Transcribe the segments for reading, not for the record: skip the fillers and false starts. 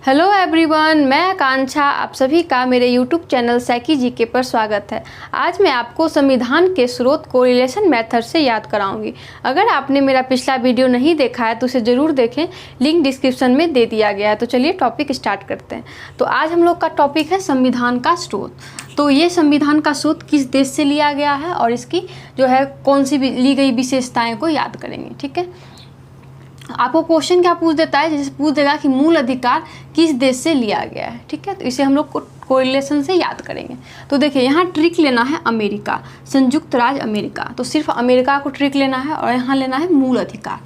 Hello everyone, मैं आकांक्षा आप सभी का मेरे यूट्यूब चैनल सैकी जीके पर स्वागत है। आज मैं आपको संविधान के स्रोत को रिलेशन मेथड से याद कराऊंगी। अगर आपने मेरा पिछला वीडियो नहीं देखा है तो उसे ज़रूर देखें, लिंक डिस्क्रिप्शन में दे दिया गया है। तो चलिए टॉपिक स्टार्ट करते हैं। तो आज हम लोग का टॉपिक है संविधान का स्रोत। तो ये संविधान का स्रोत किस देश से लिया गया है और इसकी जो है कौन सी ली गई विशेषताएँ को याद करेंगे। ठीक है, आपको क्वेश्चन क्या पूछ देता है, जैसे पूछ देगा कि मूल अधिकार किस देश से लिया गया है। ठीक है, तो इसे हम लोग कोरिलेशन से याद करेंगे। तो देखिए यहाँ ट्रिक लेना है अमेरिका, संयुक्त राज्य अमेरिका। तो सिर्फ अमेरिका को ट्रिक लेना है और यहाँ लेना है मूल अधिकार।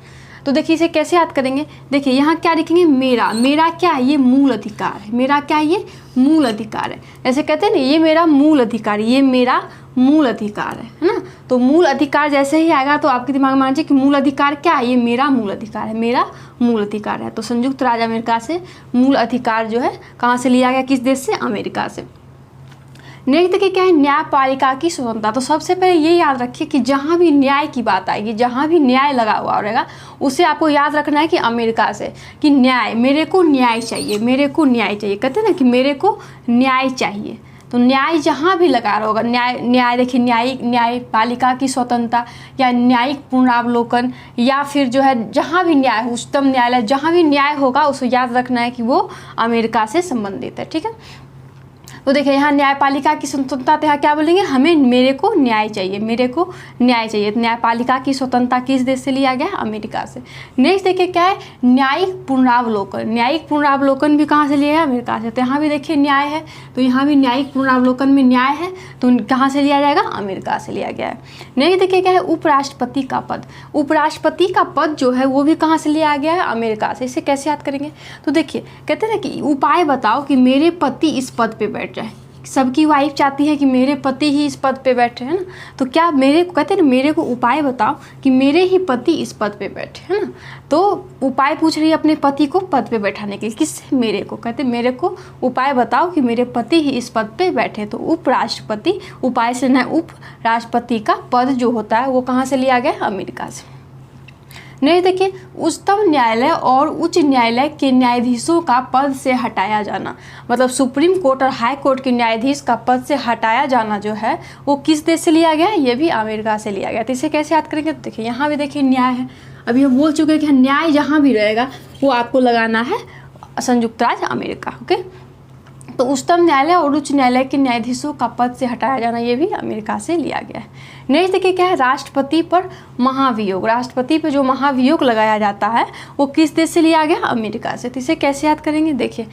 तो देखिए इसे कैसे याद करेंगे। देखिए यहाँ क्या लिखेंगे, मेरा क्या है, ये मूल अधिकार है। मेरा क्या है, ये मूल अधिकार है। ऐसे कहते हैं ना, ये मेरा मूल अधिकार, ये मेरा मूल अधिकार है ना। तो मूल अधिकार जैसे ही आएगा तो आपके दिमाग में आना चाहिए कि मूल अधिकार क्या है, ये मेरा मूल अधिकार है, मेरा मूल अधिकार है। तो संयुक्त राज्य अमेरिका से मूल अधिकार जो है कहाँ से लिया गया, किस देश से, अमेरिका से। नेक्स्ट देखिए क्या है, न्यायपालिका की स्वतंत्रता। तो सबसे पहले ये याद रखिए कि जहाँ भी न्याय की बात आएगी, जहाँ भी न्याय लगा हुआ रहेगा, उसे आपको याद रखना है कि अमेरिका से, कि न्याय, मेरे को न्याय चाहिए, मेरे को न्याय चाहिए। कहते हैं ना कि मेरे को न्याय चाहिए। तो न्याय जहाँ भी लगा रहा होगा, न्याय देखिए, न्यायपालिका की स्वतंत्रता या न्यायिक पुनरावलोकन या फिर जो है जहाँ भी न्याय, उच्चतम न्यायालय, जहाँ भी न्याय होगा उसे याद रखना है कि वो अमेरिका से संबंधित है। ठीक है, तो देखिए यहाँ न्यायपालिका की स्वतंत्रता, तो यहाँ क्या बोलेंगे, हमें, मेरे को न्याय चाहिए, मेरे को न्याय चाहिए। तो न्यायपालिका की स्वतंत्रता किस देश से लिया गया है, अमेरिका से। नेक्स्ट देखिए क्या है, न्यायिक पुनरावलोकन। न्यायिक पुनरावलोकन भी कहाँ से लिया है, अमेरिका से। तो यहाँ भी देखिए न्याय है, तो यहाँ भी न्यायिक पुनरावलोकन में न्याय है, तो कहाँ से लिया जाएगा, अमेरिका से लिया गया है। नेक्स्ट देखिए क्या है, उपराष्ट्रपति का पद। उपराष्ट्रपति का पद जो है वो भी कहाँ से लिया गया है, अमेरिका से। इसे कैसे याद करेंगे, तो देखिए कहते हैं ना कि उपाय बताओ कि मेरे पति इस पद पे बैठ जाए। सबकी वाइफ चाहती है कि मेरे पति ही इस पद पे बैठे, है ना। तो क्या मेरे को, कहते हैं ना, मेरे को उपाय बताओ कि मेरे ही पति इस पद पे बैठे, है ना। तो उपाय पूछ रही है अपने पति को पद पे बैठाने के लिए, किससे, मेरे को। कहते हैं मेरे को उपाय बताओ कि मेरे पति ही इस पद पे बैठे। तो उपराष्ट्रपति, उपाय से न, उपराष्ट्रपति का पद जो होता है वो कहाँ से लिया गया, अमेरिका से। नहीं देखिए, उच्चतम न्यायालय और उच्च न्यायालय के न्यायाधीशों का पद से हटाया जाना, मतलब सुप्रीम कोर्ट और हाई कोर्ट के न्यायाधीश का पद से हटाया जाना जो है वो किस देश से लिया गया है, ये भी अमेरिका से लिया गया। तो इसे कैसे याद करेंगे, तो देखिए यहाँ भी देखिए न्याय है। अभी हम बोल चुके हैं कि न्याय जहाँ भी रहेगा वो आपको लगाना है संयुक्त राज्य अमेरिका। ओके, तो उच्चतम न्यायालय और उच्च न्यायालय के न्यायाधीशों का पद से हटाया जाना, ये भी अमेरिका से लिया गया है। नेक्स्ट देखिए क्या है, राष्ट्रपति पर महाभियोग। राष्ट्रपति पर जो महाभियोग लगाया जाता है वो किस देश से लिया गया, अमेरिका से। तो इसे कैसे याद करेंगे, देखिए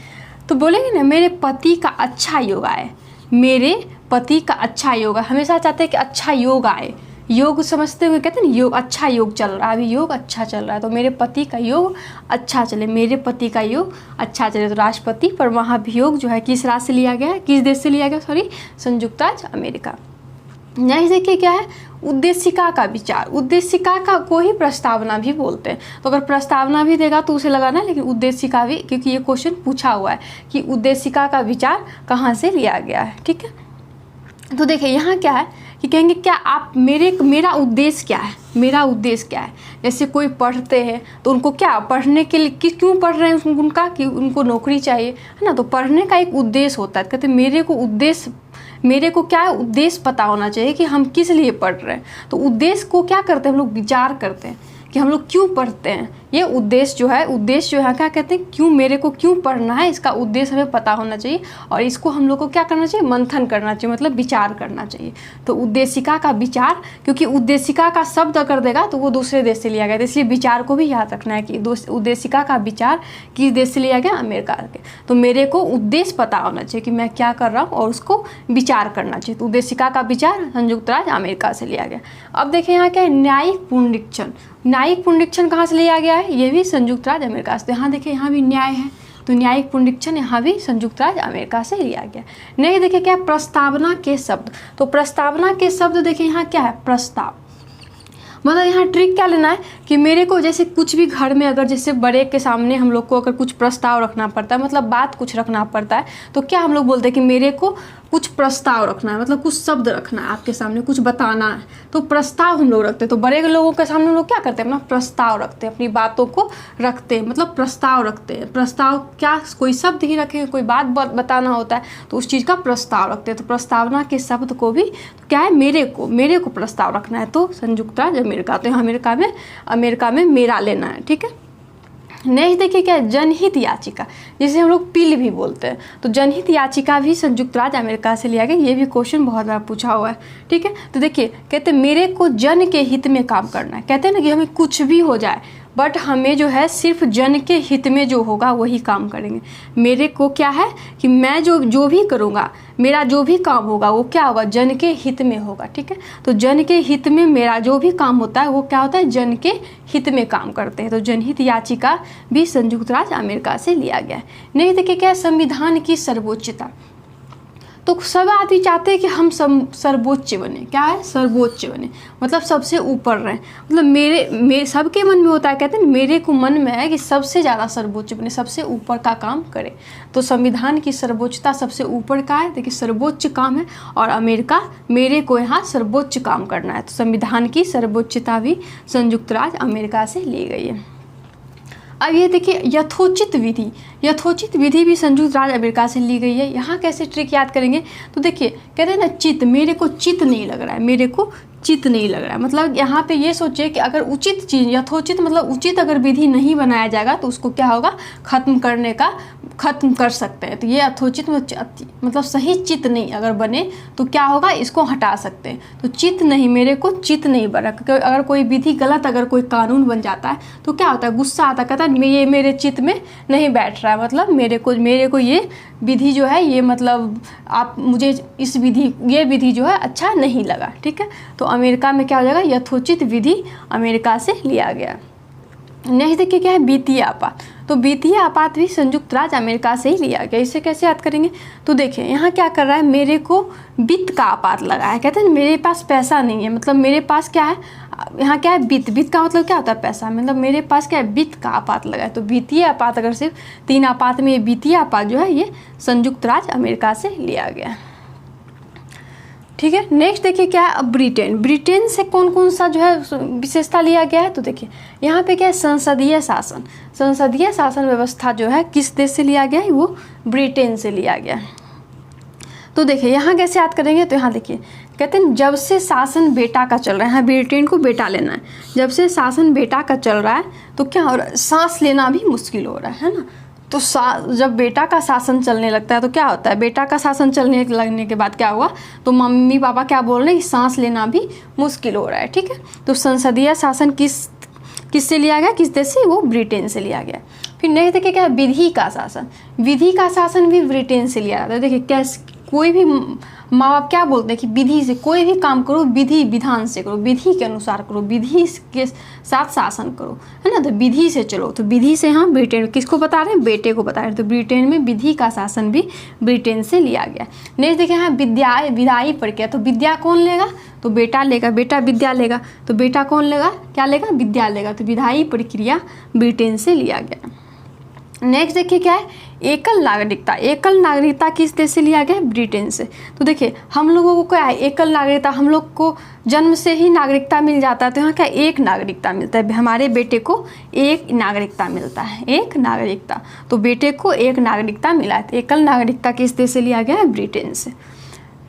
तो बोलेंगे ना, मेरे पति का अच्छा योग आए, मेरे पति का अच्छा योग आए। हमेशा चाहते हैं कि अच्छा योग आए, योग समझते हुए कहते हैं ना, योग, अच्छा योग चल रहा है, अभी योग अच्छा चल रहा है, तो मेरे पति का योग अच्छा चले, मेरे पति का योग अच्छा चले। तो राष्ट्रपति पर महाभियोग जो है किस राज्य से लिया गया है, किस देश से लिया गया, सॉरी, संयुक्त राज्य अमेरिका। नेक्स्ट देखिए क्या है, उद्देशिका का विचार। उद्देशिका का को ही प्रस्तावना भी बोलते हैं। तो अगर प्रस्तावना भी देगा तो उसे लगाना है, लेकिन उद्देशिका भी, क्योंकि ये क्वेश्चन पूछा हुआ है कि उद्देशिका का विचार कहाँ से लिया गया है। ठीक है, तो देखिए यहाँ क्या है कि कहेंगे क्या आप, मेरा उद्देश्य क्या है, मेरा उद्देश्य क्या है। जैसे कोई पढ़ते हैं तो उनको क्या, पढ़ने के लिए क्यों पढ़ रहे हैं, उनका कि उनको नौकरी चाहिए, है ना। तो पढ़ने का एक उद्देश्य होता है। कहते मेरे को क्या है, उद्देश्य पता होना चाहिए कि हम किस लिए पढ़ रहे हैं। तो उद्देश्य को क्या करते हैं, हम लोग विचार करते हैं कि हम लोग क्यों पढ़ते हैं। ये उद्देश्य जो है क्या कहते हैं, क्यों, मेरे को क्यों पढ़ना है, इसका उद्देश्य हमें पता होना चाहिए और इसको हम लोग को क्या करना चाहिए, मंथन करना चाहिए, मतलब विचार करना चाहिए। तो उद्देशिका का विचार, क्योंकि उद्देशिका का शब्द कर देगा तो वो दूसरे देश से लिया गया, तो इसलिए विचार को भी याद रखना है कि उद्देशिका का विचार किस देश से लिया गया, अमेरिका के। तो मेरे को उद्देश्य पता होना चाहिए कि मैं क्या कर रहा हूँ और उसको विचार करना चाहिए। तो उद्देशिका का विचार संयुक्त राज्य अमेरिका से लिया गया। अब देखिए यहाँ क्या है, न्यायिक पुनरीक्षण। न्यायिक पुनरीक्षण कहाँ से लिया गया है, ये भी संयुक्त राज्य अमेरिका से। यहाँ देखिए यहाँ भी न्याय है, तो न्यायिक पुनरीक्षण यहाँ भी संयुक्त राज्य अमेरिका से लिया गया। नहीं देखिए क्या, प्रस्तावना के शब्द। तो प्रस्तावना के शब्द देखिए यहाँ क्या है, प्रस्ताव। मतलब यहाँ ट्रिक क्या लेना है कि मेरे को जैसे कुछ भी घर में अगर जैसे बड़े के सामने हम लोग को अगर कुछ प्रस्ताव रखना पड़ता है, मतलब बात कुछ रखना पड़ता है, तो क्या हम लोग बोलते हैं कि मेरे को कुछ प्रस्ताव रखना है, मतलब कुछ शब्द रखना है, आपके सामने कुछ बताना है, तो प्रस्ताव हम लोग रखते हैं। तो बड़े लोगों के सामने हम लोग क्या करते हैं, अपना प्रस्ताव रखते हैं, अपनी बातों को रखते हैं, मतलब प्रस्ताव रखते हैं। प्रस्ताव क्या, कोई शब्द ही रखेंगे, कोई बात बताना होता है तो उस चीज़ का प्रस्ताव रखते हैं। तो प्रस्तावना के शब्द को भी तो क्या है, मेरे को प्रस्ताव रखना है, तो संयुक्त राज्य अमेरिका। तो यहाँ अमेरिका में मेरा लेना है, ठीक है। नेक्स्ट देखिए क्या है, जनहित याचिका, जिसे हम लोग पिल भी बोलते हैं। तो जनहित याचिका भी संयुक्त राज्य अमेरिका से लिया गया। ये भी क्वेश्चन बहुत बार पूछा हुआ है, ठीक है। तो देखिए कहते हैं मेरे को जन के हित में काम करना है। कहते हैं ना कि हमें कुछ भी हो जाए बट हमें जो है सिर्फ जन के हित में जो होगा वही काम करेंगे। मेरे को क्या है कि मैं जो भी करूँगा, मेरा जो भी काम होगा वो क्या होगा, जन के हित में होगा, ठीक है। तो जन के हित में मेरा जो भी काम होता है वो क्या होता है, जन के हित में काम करते हैं। तो जनहित याचिका भी संयुक्त राज्य अमेरिका से लिया गया है। नहीं देखिए क्या है, संविधान की सर्वोच्चता। तो सब आदमी चाहते हैं कि हम सर्वोच्च बने। क्या है, सर्वोच्च बने, मतलब सबसे ऊपर रहें। मतलब मेरे सबके मन में होता है, कहते हैं मेरे को मन में है कि सबसे ज़्यादा सर्वोच्च बने, सबसे ऊपर का काम करे। तो संविधान की सर्वोच्चता सबसे ऊपर का है, देखिए सर्वोच्च काम है, और अमेरिका मेरे को यहाँ सर्वोच्च काम करना है। तो संविधान की सर्वोच्चता भी संयुक्त राज्य अमेरिका से ली गई है। अब ये देखिए यथोचित विधि भी संयुक्त राज्य अमेरिका से ली गई है। यहाँ कैसे ट्रिक याद करेंगे, तो देखिए कहते हैं ना चित्त, मेरे को चित्त नहीं लग रहा है, मेरे को चित्त नहीं लग रहा है। मतलब यहाँ पे ये सोचिए कि अगर उचित चीज़, यथोचित मतलब उचित अगर विधि नहीं बनाया जाएगा तो उसको क्या होगा, खत्म कर सकते हैं। तो ये यथोचित मतलब सही चित्त नहीं अगर बने तो क्या होगा, इसको हटा सकते हैं। तो चित्त नहीं, मेरे को चित्त नहीं बना। अगर कोई विधि गलत, अगर कोई कानून बन जाता है तो क्या होता है, गुस्सा आता है, कहता है ये मेरे चित्त में नहीं बैठ रहा है, मतलब मेरे को ये विधि जो है, ये मतलब आप मुझे ये विधि जो है अच्छा नहीं लगा, ठीक है। तो अमेरिका में क्या हो जाएगा, यथोचित विधि अमेरिका से लिया गया। नेक्स्ट देखिए क्या है, वित्तीय आपात। तो वित्तीय आपात भी संयुक्त राज्य अमेरिका से ही लिया गया। इसे कैसे याद करेंगे, तो देखिए यहाँ क्या कर रहा है, मेरे को वित्त का आपात लगा है। कहते हैं मेरे पास पैसा नहीं है, मतलब मेरे पास क्या है, यहाँ क्या है, वित्त का मतलब क्या होता है, पैसा। मतलब मेरे पास क्या है, वित्त का आपात लगा है। तो वित्तीय आपात, अगर सिर्फ 3 आपात में ये वित्तीय आपात जो है ये संयुक्त राज्य अमेरिका से लिया गया, ठीक है। नेक्स्ट देखिए क्या है, अब ब्रिटेन से कौन सा जो है विशेषता लिया गया है। तो देखिए यहाँ पे क्या है, संसदीय शासन व्यवस्था जो है किस देश से लिया गया है, वो ब्रिटेन से लिया गया है। तो देखिए यहाँ कैसे याद करेंगे, तो यहाँ देखिए कहते हैं जब से शासन बेटा का चल रहा है, यहाँ ब्रिटेन को बेटा लेना है, जब से शासन बेटा का चल रहा है तो क्या हो रहा है, सांस लेना भी मुश्किल हो रहा है ना। तो जब बेटा का शासन चलने लगता है तो क्या होता है, बेटा का शासन चलने लगने के बाद क्या हुआ, तो मम्मी पापा क्या बोल रहे हैं कि सांस लेना भी मुश्किल हो रहा है, ठीक है। तो संसदीय शासन किससे लिया गया, किस देश से, वो ब्रिटेन से लिया गया। फिर नेक्स्ट देखिए क्या है, विधि का शासन भी ब्रिटेन से लिया जाता है। देखिए कैसे, कोई भी माँ बाप क्या बोलते हैं कि विधि से कोई भी काम करो, विधि विधान से करो, विधि के अनुसार करो, विधि के साथ शासन करो, है ना। तो विधि से चलो, तो विधि से हम ब्रिटेन, किसको बता रहे हैं, बेटे को बता रहे हैं। तो ब्रिटेन में विधि का शासन भी ब्रिटेन से लिया गया। नेक्स्ट देखिए यहाँ विधायी प्रक्रिया। तो विद्या कौन लेगा, तो बेटा लेगा, बेटा विद्या लेगा। तो बेटा कौन लेगा, क्या लेगा, विद्या लेगा। तो विधायी प्रक्रिया ब्रिटेन से लिया गया। नेक्स्ट देखिए क्या है, एकल नागरिकता किस देश से लिया गया है, ब्रिटेन से। तो देखिए हम लोगों को क्या है, एकल नागरिकता, हम लोग को जन्म से ही नागरिकता मिल जाता है। तो यहाँ क्या एक नागरिकता मिलता है, हमारे बेटे को एक नागरिकता मिलता है, एक नागरिकता। तो बेटे को एक नागरिकता मिला है। तो एकल नागरिकता किस देश से लिया गया है, ब्रिटेन से।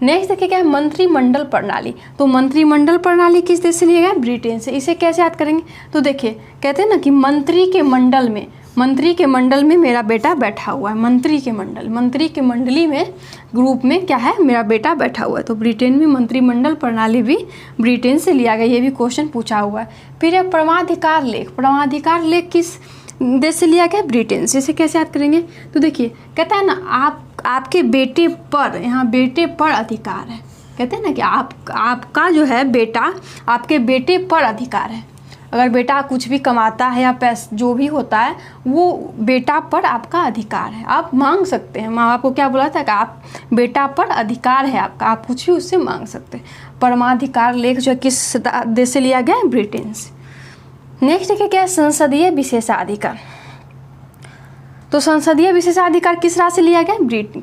नेक्स्ट देखिए क्या है, मंत्रिमंडल प्रणाली। तो मंत्रिमंडल प्रणाली किस देश से लिया गया है, ब्रिटेन से। इसे कैसे याद करेंगे, तो देखिए कहते हैं ना कि मंत्री के मंडल में मेरा बेटा बैठा हुआ है, मंत्री के मंडली में, ग्रुप में क्या है, मेरा बेटा बैठा हुआ है। तो ब्रिटेन में मंत्रिमंडल प्रणाली भी ब्रिटेन से लिया गया। ये भी क्वेश्चन पूछा हुआ है। फिर है परमाधिकार लेख किस देश से लिया गया, ब्रिटेन से। इसे कैसे याद करेंगे, तो देखिए कहता है ना आपके बेटे पर, यहाँ बेटे पर अधिकार है। कहते हैं ना कि आपका जो है बेटा, आपके बेटे पर अधिकार है। अगर बेटा कुछ भी कमाता है या पैसा जो भी होता है वो बेटा पर आपका अधिकार है, आप मांग सकते हैं। माँ बाप को क्या बोला था कि आप बेटा पर अधिकार है आपका, आप कुछ भी उससे मांग सकते हैं। परमाधिकार लेख जो किस देश से लिया गया है? ब्रिटेन से। नेक्स्ट देखिए क्या है? संसदीय विशेषाधिकार। तो संसदीय विशेषाधिकार किस राज्य से लिया गया?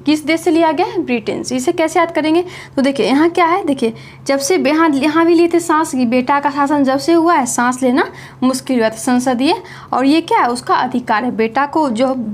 किस देश से लिया गया है? ब्रिटेन से। इसे कैसे याद करेंगे? तो देखिए यहाँ क्या है, देखिए जब से यहाँ भी लिए थे सांस की, बेटा का शासन जब से हुआ है सांस लेना मुश्किल हुआ था। संसदीय और ये क्या है? उसका अधिकार है। बेटा को जब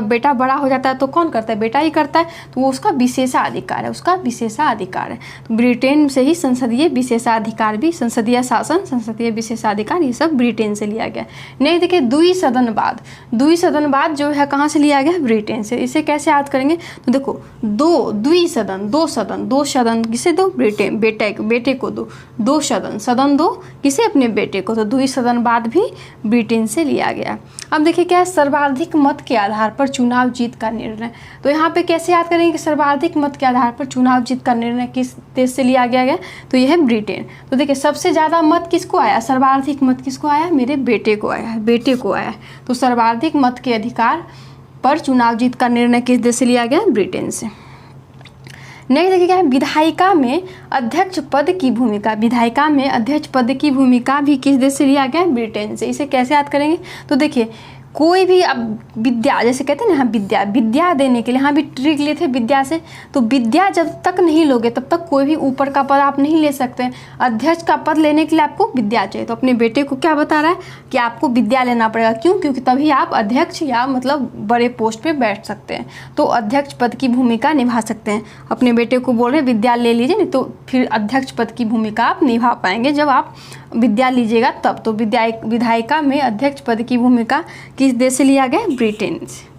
बेटा बड़ा हो जाता है तो कौन करता है? बेटा ही करता है, तो वो उसका विशेषाधिकार है, उसका विशेषाधिकार है। तो ब्रिटेन से ही संसदीय विशेषाधिकार भी, संसदीय शासन, संसदीय विशेषाधिकार, ये सब ब्रिटेन से लिया गया। नहीं देखिए द्विसदनवाद। द्विसदनवाद जो है कहाँ से लिया गया? ब्रिटेन से। इसे कैसे याद करेंगे? तो देखो दो सदन किसे दो? बेटे को दो सदन दो किसे? अपने बेटे को। तो द्विसदनवाद भी ब्रिटेन से लिया गया। अब देखिए क्या है? सर्वाधिक मत के आधार पर चुनाव जीत का निर्णय। तो यहाँ पे कैसे याद करेंगे कि सर्वाधिक मत के आधार पर चुनाव जीत का निर्णय किस देश से लिया गया है? तो यह है ब्रिटेन। तो देखिए सबसे ज़्यादा मत किसको आया? सर्वाधिक मत किसको आया? मेरे बेटे को आया है, बेटे को आया है। तो सर्वाधिक मत के अधिकार पर चुनाव जीत का निर्णय किस देश से लिया गया? ब्रिटेन से। नेक्स्ट देखिए क्या है? विधायिका में अध्यक्ष पद की भूमिका। विधायिका में अध्यक्ष पद की भूमिका भी किस देश से लिया गया? ब्रिटेन से। इसे कैसे याद करेंगे? तो देखिए कोई भी अब विद्या, जैसे कहते हैं ना, विद्या देने के लिए, यहाँ भी ट्रिक लिए थे विद्या से। तो विद्या जब तक नहीं लोगे तब तक कोई भी ऊपर का पद आप नहीं ले सकते। अध्यक्ष का पद लेने के लिए आपको विद्या चाहिए। तो अपने बेटे को क्या बता रहा है कि आपको विद्या लेना पड़ेगा। क्यों? क्योंकि तभी आप अध्यक्ष या मतलब बड़े पोस्ट पे बैठ सकते हैं, तो अध्यक्ष पद की भूमिका निभा सकते हैं। अपने बेटे को बोल रहे विद्या ले लीजिए, नहीं तो फिर अध्यक्ष पद की भूमिका आप निभा पाएंगे जब आप विद्या लीजिएगा तब। तो विधायिका में अध्यक्ष पद की भूमिका किस देश से लिया गया? ब्रिटेन से।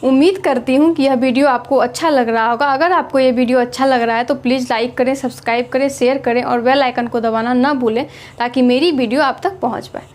उम्मीद करती हूँ कि यह वीडियो आपको अच्छा लग रहा होगा। अगर आपको ये वीडियो अच्छा लग रहा है तो प्लीज़ लाइक करें, सब्सक्राइब करें, शेयर करें और बेल आइकन को दबाना ना भूलें ताकि मेरी वीडियो आप तक पहुँच पाए।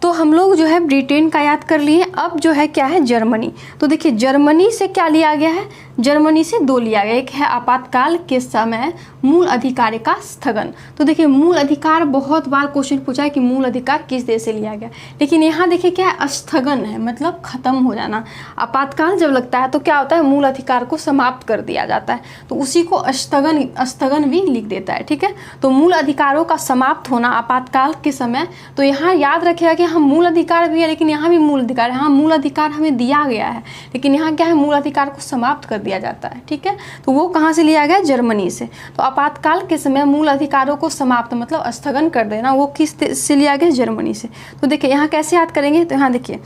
तो हम लोग जो है ब्रिटेन का याद कर लिए। अब जो है क्या है? जर्मनी। तो देखिए जर्मनी से क्या लिया गया है? जर्मनी से दो लिया गया। एक है आपातकाल के समय मूल अधिकार का स्थगन। तो देखिए मूल अधिकार, बहुत बार क्वेश्चन पूछा है कि मूल अधिकार किस देश से लिया गया, लेकिन यहाँ देखिए क्या है? स्थगन है, मतलब खत्म हो जाना। आपातकाल जब लगता है तो क्या होता है? मूल अधिकार को समाप्त कर दिया जाता है, तो उसी को स्थगन भी लिख देता है। ठीक है, तो मूल अधिकारों का समाप्त होना आपातकाल के समय। तो यहाँ याद रखिएगा कि हम मूल अधिकार भी है, लेकिन यहाँ भी मूल अधिकार है। हाँ मूल अधिकार हमें दिया गया है, लेकिन यहाँ क्या है? मूल अधिकार को समाप्त कर दिया जाता है। ठीक है, तो वो कहाँ से लिया गया? जर्मनी से। तो आपातकाल के समय मूल अधिकारों को समाप्त मतलब स्थगन कर देना, वो किस से लिया गया? जर्मनी से। तो देखिए यहाँ कैसे याद करेंगे? तो यहाँ देखिए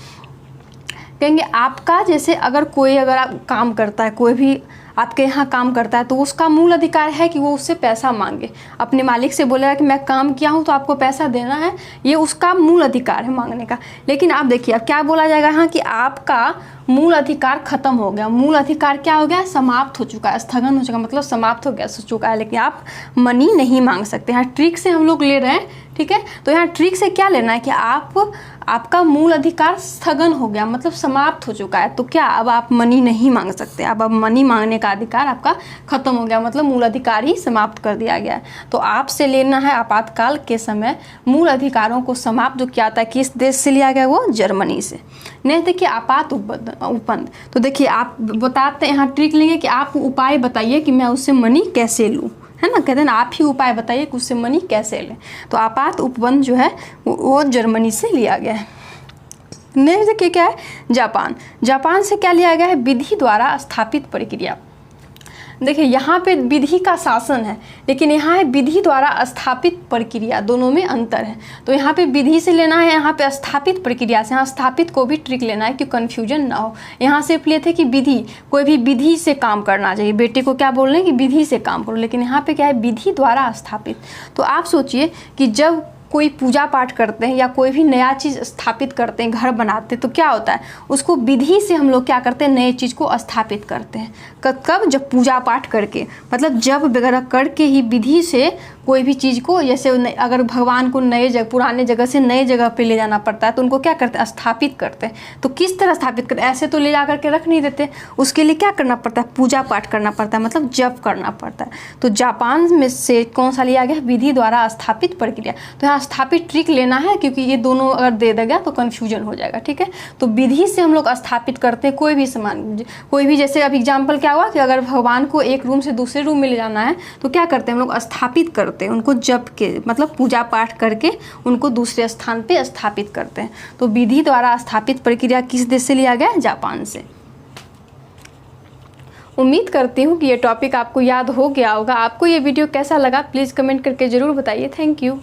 कहेंगे आपका, जैसे अगर आप काम करता है, कोई भी आपके यहाँ काम करता है, तो उसका मूल अधिकार है कि वो उससे पैसा मांगे। अपने मालिक से बोलेगा कि मैं काम किया हूँ तो आपको पैसा देना है, ये उसका मूल अधिकार है मांगने का। लेकिन आप देखिए अब क्या बोला जाएगा यहाँ कि आपका मूल अधिकार खत्म हो गया। मूल अधिकार क्या हो गया? समाप्त हो चुका है, स्थगन हो चुका, मतलब समाप्त हो चुका है, लेकिन आप मनी नहीं मांग सकते। यहाँ ट्रिक से हम लोग ले रहे हैं। ठीक है, तो यहाँ ट्रिक से क्या लेना है कि आपका मूल अधिकार स्थगन हो गया, मतलब समाप्त हो चुका है, तो क्या अब आप मनी नहीं मांग सकते। अब मनी मांगने का अधिकार आपका खत्म हो गया, मतलब मूल अधिकार ही समाप्त कर दिया गया है। तो आपसे लेना है आपातकाल के समय मूल अधिकारों को समाप्त जो किया था, किस देश से लिया गया? वो जर्मनी से। नहीं देखिए आपात उपबंध। तो देखिए आप बताते हैं, यहाँ ट्रिक लेंगे कि आप उपाय बताइए कि मैं उससे मनी कैसे लूँ, है ना, कहते हैं ना आप ही उपाय बताइए कि उससे मनी कैसे लें। तो आपात उपबंध जो है वो जर्मनी से लिया गया है। नेक्स्ट देखिए क्या है? जापान। जापान से क्या लिया गया है? विधि द्वारा स्थापित प्रक्रिया। देखिए यहाँ पे विधि का शासन है, लेकिन यहाँ है विधि द्वारा स्थापित प्रक्रिया, दोनों में अंतर है। तो यहाँ पे विधि से लेना है, यहाँ पे स्थापित प्रक्रिया से। यहाँ स्थापित को भी ट्रिक लेना है कि कन्फ्यूजन ना हो। यहाँ सिर्फ लिए थे कि विधि, कोई भी विधि से काम करना चाहिए। बेटे को क्या बोल रहे हैं कि विधि से काम करो, लेकिन यहाँ पे क्या है? विधि द्वारा स्थापित। तो आप सोचिए कि जब कोई पूजा पाठ करते हैं या कोई भी नया चीज़ स्थापित करते हैं, घर बनाते हैं, तो क्या होता है? उसको विधि से हम लोग क्या करते हैं? नए चीज़ को स्थापित करते हैं। कब? जब पूजा पाठ करके, मतलब जब वगैरह करके ही विधि से कोई भी चीज़ को जैसे अगर भगवान को नए जगह, पुराने जगह से नए जगह पे ले जाना पड़ता है तो उनको क्या करते हैं, स्थापित करते हैं। तो किस तरह स्थापित करते हैं, ऐसे तो ले जा करके रख नहीं देते, उसके लिए क्या करना पड़ता है, पूजा पाठ करना पड़ता है, मतलब जप करना पड़ता है। तो जापान में से कौन सा लिया गया, विधि द्वारा स्थापित प्रक्रिया। तो यहाँ स्थापित ट्रिक लेना है, क्योंकि ये दोनों अगर दे देगा तो कन्फ्यूजन हो जाएगा, ठीक है। तो विधि से हम लोग स्थापित करते हैं कोई भी सामान, कोई भी, जैसे अब एग्जाम्पल क्या हुआ कि अगर भगवान को एक रूम से दूसरे रूम में ले जाना है तो क्या करते हैं हम लोग, स्थापित करते हैं उनको, जप के मतलब पूजा पाठ करके उनको दूसरे स्थान पे स्थापित करते हैं। तो विधि द्वारा स्थापित प्रक्रिया किस देश से लिया गया, जापान से। उम्मीद करती हूँ कि ये टॉपिक आपको याद हो गया होगा। आपको ये वीडियो कैसा लगा प्लीज़ कमेंट करके ज़रूर बताइए। Thank you.